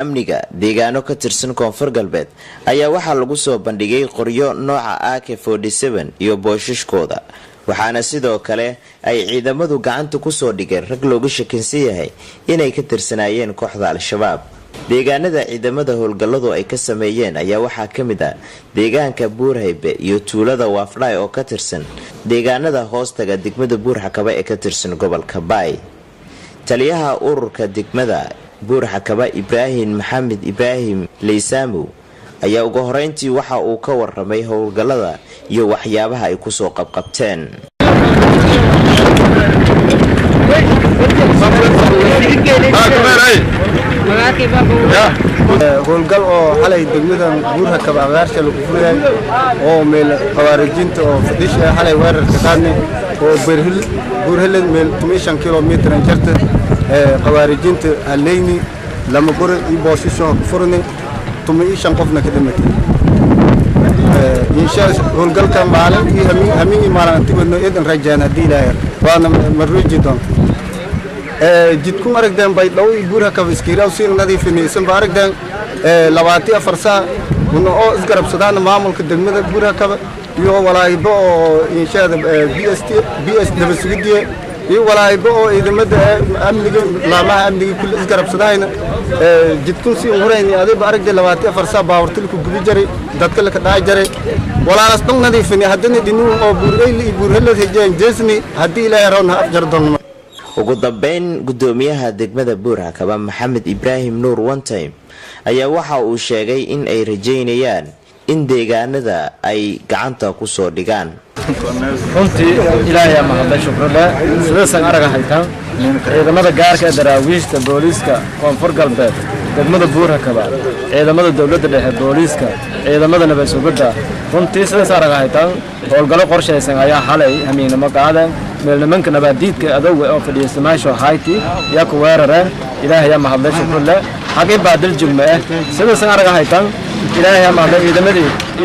amniga deegaano ka tirsan koonfur galbeed ayaa waxaa lagu soo bandhigay qoryo nooca AK47 iyo boosashkooda waxaana sidoo kale ay ciidamadu gacanta ku soo dhigeen rag looga shakisan yahay inay ka tirsanayeen kooxda al-shabaab. deegaanada ciidamada howlgalladu ay ka sameeyeen ayaa waxaa ka mid ah deegaanka Buurhaybe iyo tuulada Waafdhaay oo ka tirsan deegaanada hoostaga degmada Buurxakaba ee ka tirsan gobolka Baay. taliyaha ururka degmada Buurxakaba Ibrahim Maxamed Ibrahim Leysaamu ayaa ugu horeyntii waxa uu ka warramay howlgallada iyo waxyaabaha ay ku soo qabqabteen. howlgal oo xalay degmada Buurxakaba agaarsha lagu furiyay oo meel qawaarijiinta oo fadhish xalay weerar ka qaadnay oo Buurhele meel 15 kilomitir jarta qawaarijiinta haleyni lama gor iyo boosasho furnay 15 qofna ka dhimatay insha Allah howlgalka maalin iyo hamin maalintii wadno idan rajaan hadii ilaahay waana marruuji doon jidku aragdan bay dhaw Buurxakaba iskiiraw si nadiifinaysan baaragdan 24 saac oo isgarabsadaan maamulka degmada Buurxakaba iyo walaaybo insha Allah BS dabasugidii iyo walaaybo oo ciidamada amniga laamaha amniga kulli isgarabsadayna jidku si horeeyay adiga aragday 24 saac baawartil ku gubi jiray dadka la ka dhaay jiray walaalaas dhan nadiifinay hadana dinu oo Buurhele hejeen jeesni hadii ilaahay roon afjar doon. ugu dambeyn gudoomiyaha degmada Buurxakaba Maxamed Ibrahim Nuur one time ayaa waxa uu sheegay in ay rajeynayaan in deegaanada ay gacanta ku soo dhigaan. runtii ilaahay ma hadda shukrada sidoo araga haytaan ciidamada gaarka daraawiishta booliska koonfur galbeed degmada Buurxakaba ciidamada dawladda dhexe booliska ciidamada nabad sugidda runtii sidoo araga haytaan howlgallo qorsheysan ayaa xalay hamiinimo qaadan meel nimanka nabadiidka adow oo fadhiisanaasho hayti yaa ku weerareen ilaahay ma hadda shukrada xaqii baadil jumma sidoo araga haytaan ilaahay ma hadda ciidamadii